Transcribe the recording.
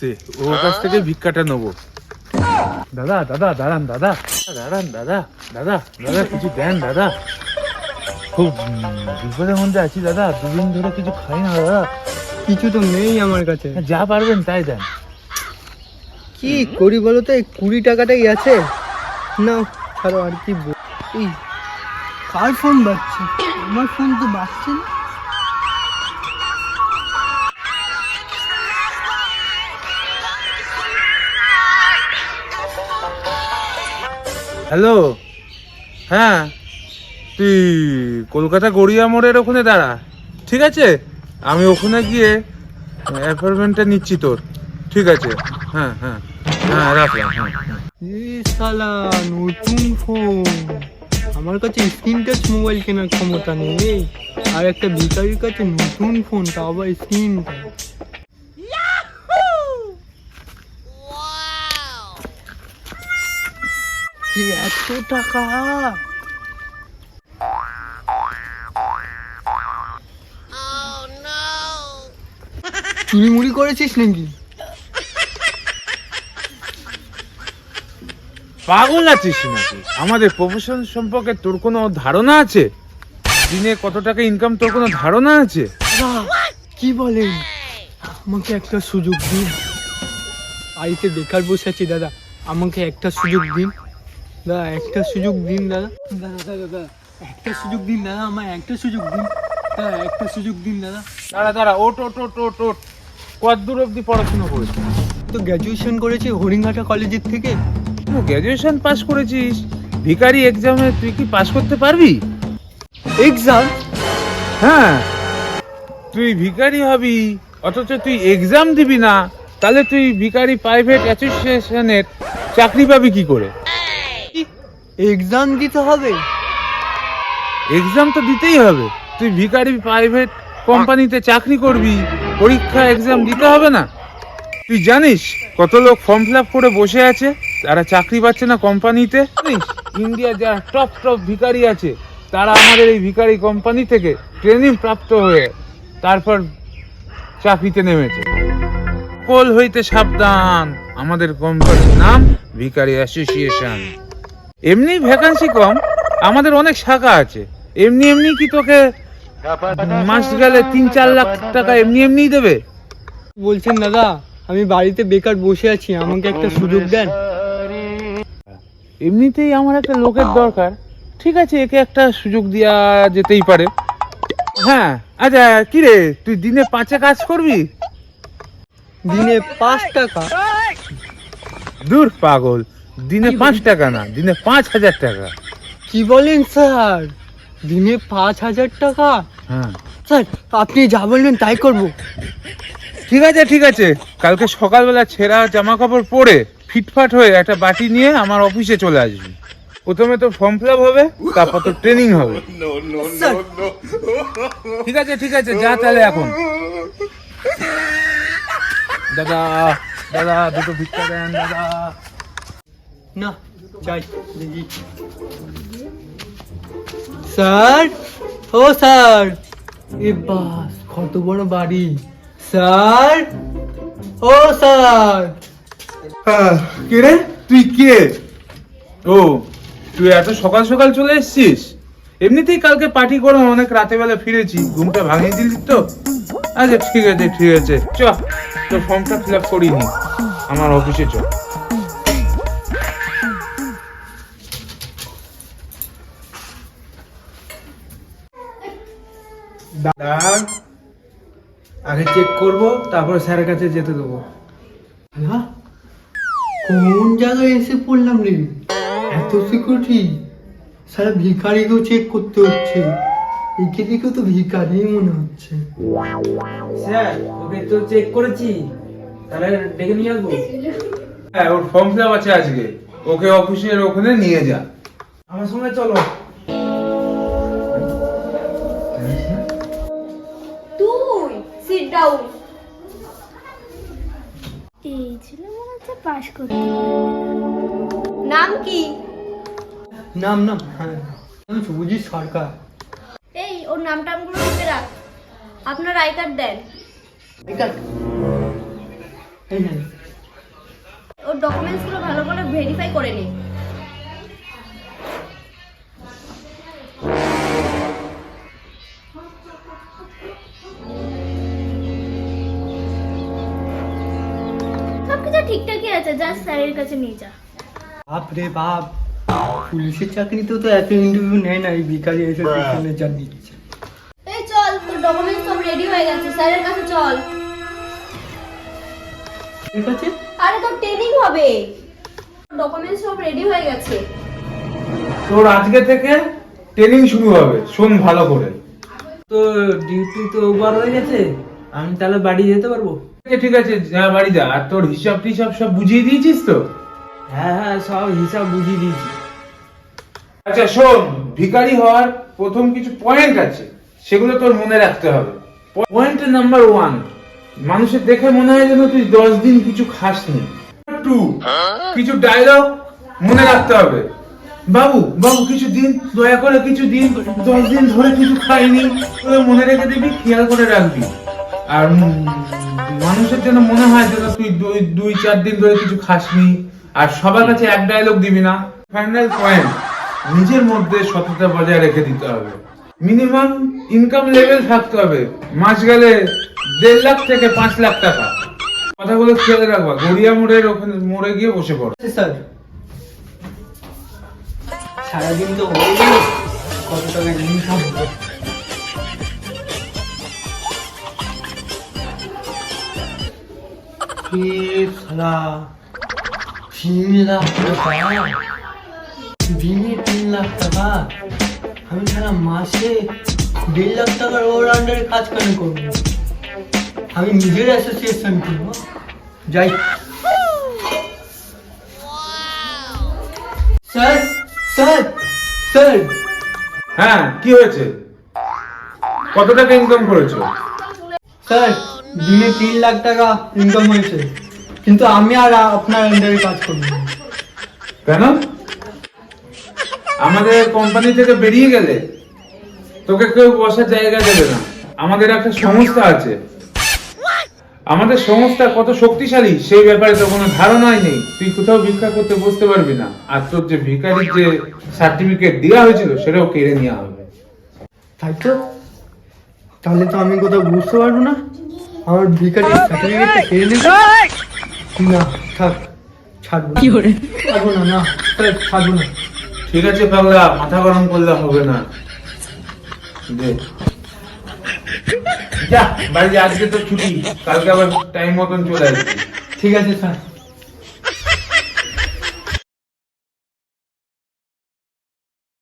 আসছে, ওর কাছ থেকে ভিক্ষাটা নেবো। দাদা দাদা দাঁড়ান, দাদা দাঁড়ান, দাদা দাদা দাদা কিছু দেন দাদা, খুব বিপদের মধ্যে আছি দাদা, দুদিন ধরে কিছু খাই না দাদা। কিছু তো নেই আমার কাছে। যা পারবেন তাই দেন। কি করি বলো তো, এই 20 টাকাটাই আছে না, ছাড়ো আর কি এই কার ফোন বাজছে? আমার ফোন তো বাজছে না। হ্যালো, হ্যাঁ তুই কলকাতা গড়িয়া মোড়ের ওখানে দাঁড়া, ঠিক আছে? আমি ওখানে গিয়ে অ্যাপয়েন্টমেন্টটা নিচ্ছি তোর, ঠিক আছে? হ্যাঁ হ্যাঁ হ্যাঁ, রাখলাম। হ্যাঁ হ্যাঁ। শালা নতুন ফোন, আমার কাছে স্ক্রিন টাচ মোবাইল কেনার ক্ষমতা নেই, আর একটা ভিখারির কাছে নতুন ফোন, তা আবার স্ক্রিন টাচ। এত টাকা! চুরি মুড়ি করেছিস নাকি? পাগল আছিস নাকি? আমাদের প্রফেশন সম্পর্কে তোর কোনো ধারণা আছে? দিনে কত টাকা ইনকাম তোর কোনো ধারণা আছে? কি বলেন? আমাকে একটা সুযোগ দিন, বাড়িতে বেকার বসে আছি দাদা, আমাকে একটা সুযোগ দিন দাদা, একটা সুযোগ দিন দাদা, দাদা দাদা একটা সুযোগ দিন দাদা, আমার একটা সুযোগ দিন দাদা, একটা সুযোগ দিন দাদা। দাঁড়া দাঁড়া, ওট ওট ওট ওট ওট, কত দূর অব্দি পড়াশোনা করেছিস? তো গ্র্যাজুয়েশন করেছি হরিণঘাটা কলেজের থেকে। গ্র্যাজুয়েশন পাস করেছিস, ভিখারি এক্সামে তুই কি পাস করতে পারবি? এক্সাম? হ্যাঁ, তুই ভিখারি হবি অথচ তুই এক্সাম দিবি না, তাহলে তুই ভিখারি প্রাইভেট অ্যাসোসিয়েশনের চাকরি পাবি কি করে? এক্সাম দিতে হবে? এক্সাম তো দিতেই হবে, তুই ভিখারি প্রাইভেট কোম্পানিতে চাকরি করবি, পরীক্ষা এক্সাম দিতে হবে না? তুই জানিস কত লোক ফর্ম ফিল আপ করে বসে আছে, তারা চাকরি পাচ্ছে না কোম্পানিতে? জানিস ইন্ডিয়ার যারা টপ টপ ভিখারি আছে, তারা আমাদের এই ভিখারি কোম্পানি থেকে ট্রেনিং প্রাপ্ত হয়ে তারপর চাকরিতে নেমেছে। কোল হইতে সাবধান, আমাদের কোম্পানির নাম ভিখারি অ্যাসোসিয়েশন। এমনি ভ্যাকান্সি কম, আমাদের অনেক শাখা আছে। এমনি এমনি কি তোকে মাস গেলে 3-4 লাখ টাকা এমনি এমনিই দেবে? বলছেন দাদা, আমি বাড়িতে বেকার বসে আছি, আমাকে একটা সুযোগ দেন। এমনিতেই আমার একটা লোকের দরকার, ঠিক আছে, একে একটা সুযোগ দেওয়া যেতেই পারে। হ্যাঁ, আচ্ছা কি রে, তুই দিনে 5 কাজ করবি? দিনে 5 টাকা? দূর পাগল, দিনে 5 টাকা না, দিনে 5,000 টাকা। কি বলেন স্যার, দিনে 5,000 টাকা? হ্যাঁ স্যার আপনি যা বলবেন তাই করব। ঠিক আছে ঠিক আছে, কালকে সকালবেলা ছেঁড়া জামা কাপড় পরে ফিটফাট হয়ে একটা বাটি নিয়ে আমার অফিসে চলে আসবি। প্রথমে তো ফর্ম ফিল আপ হবে, তারপর তো ট্রেনিং হবে। ঠিক আছে ঠিক আছে, যা তাহলে এখন। দাদা দাদা দুটো ভিক্ষা দেন দাদা। না যাই দেখি। স্যার, ও স্যার, এ বাস কত বড় বাড়ি। স্যার, ও স্যার। কে রে, তুই কে? ও, তুই এত সকাল সকাল চলে এসেছিস? এমনিতেই কালকে পার্টি করে অনেক রাতে বেলা ফিরেছি, ঘুমটা ভাঙিয়ে দিলি তো। আচ্ছা ঠিক আছে ঠিক আছে, চ তোর ফর্মটা ফিল আপ করিনি, আমার অফিসে চ। দাদা আগে চেক করব, তারপর স্যারের কাছে যেতে দেবো। না, কোন জায়গায় এসে পড়লাম রে, এত সিকিউরিটি! সারা ভিখারিকেও চেক করতে হচ্ছে, একে দিকেও তো ভিখারি মনে হচ্ছে। স্যার ওকে তো চেক করেছি, তাহলে ডেকে নিয়ে আসবো? হ্যাঁ, ওর ফর্ম ফিল আপ আছে আজকে, ওকে অফিসের ওখানে নিয়ে যা। আমার সঙ্গে চলো। তুই সিট ডাউন। এই ছিল মনে হচ্ছে পাস করতে পারবে না। নাম কি? নাম নাম হ্যাঁ, আমি সুজিত সরকার। এই ওর নাম টামগুলো লিখে রাখ। আপনার আই কার্ড দেন। এই নেন। ওর ডকুমেন্টসগুলো ভালো করে ভেরিফাই করে নে। সবকিছু ঠিকঠাকই আছে, যা স্যারের কাছে নিয়ে যা। বাপ রে বাপ, পুলিশের চাকরিতেও তো এত ইন্টারভিউ নেয় না, এই ভিখারি এসে পিছনে যা দিচ্ছে। এই চল, তোর ডকুমেন্টস সব রেডি হয়ে গেছে, স্যারের কাছে চল। ঠিক আছে, আরে তোর ট্রেনিং হবে, ডকুমেন্টস সব রেডি হয়ে গেছে। তোর আজকে থেকে ট্রেনিং শুরু হবে, শোন ভালো করে। তো ডিউটি তো ওভার হয়ে গেছে, আমি তাহলে বাড়ি যেতে পারবো? ঠিক আছে, যা বাড়ি যা। আর তোর হিসাব টিসাব সব বুঝিয়ে দিয়েছিস তো? হ্যাঁ হ্যাঁ, সব হিসাব বুঝিয়ে দিয়েছি। আচ্ছা শোন, ভিখারি হওয়ার প্রথম কিছু পয়েন্ট আছে, সেগুলো তোর মনে রাখতে হবে। পয়েন্ট নাম্বার 1, মানুষের দেখে মনে হয় যেন তুই 10 দিন কিছু খাসনি। 2, কিছু ডায়লগ মনে রাখতে হবে। বাবু বাবু কিছু দিন, দয়া করে কিছু দিন, 10 দিন ধরে কিছু খাইনি, তোরা মনে রেখে দিবি, খেয়াল করে রাখবি। আর মানুষের যেন মনে হয় যেন তুই 2-4 দিন ধরে কিছু খাসনি। আর সবার কাছে এক ডায়লগ দিবি না। ফাইনাল পয়েন্ট, নিজের মধ্যে সততা বজায় রেখে দিতে হবে। মিনিমাম ইনকাম লেভেল থাকতে হবে, মাস গেলে 1.5 লাখ থেকে 5 লাখ টাকা। কথাগুলো খেয়াল রাখবা, গড়িয়া মোড়ের ওখানে মোড়ে গিয়ে বসে পড়ো। স্যার সারাদিন তো হয়ে গেল, কত টাকা ইনকাম হবে? সালা 3 লাখ টাকা, দিনে 3 লাখ টাকা। আমি সারা মাসে 1.5 লাখ টাকার ওর আন্ডারে কাজ কেন করবো? আমি নিজের অ্যাসোসিয়েশন করবো, যাই। স্যার স্যার স্যার, হ্যাঁ কি হয়েছে? কত টাকা ইনকাম করেছো? স্যার দিনে 3 লাখ টাকা ইনকাম হয়েছে, কিন্তু আমি আর আপনার আন্ডারে কাজ করবো না। কেন? আমাদের কোম্পানি থেকে বেরিয়ে গেলে তোকে কেউ বসার জায়গা দেবে না। আমাদের একটা সংস্থা আছে, আমাদের সংস্থা কত শক্তিশালী সেই ব্যাপারে তো কোনো ধারণাই নেই। তুই কোথাও ভিক্ষা করতে বসতে পারবি না, আর তোর যে ভিখারির যে সার্টিফিকেট দেওয়া হয়েছিল সেটাও কেড়ে নেওয়া হবে। তাই তো, তাহলে তো আমি কোথাও বুঝতে পারবো না, আমার ভিখারি সার্টিফিকেটটা কেড়ে নেবে। না থাক, ছাড়বো না। ছাড়বো না, না স্যার ছাড়বো না। ঠিক আছে পাগলা, মাথা গরম করলে হবে না। দে। যা বাড়ি যা, আজকে তো ছুটি, কালকে আবার টাইম মতন চলে আসবি। ঠিক আছে স্যার।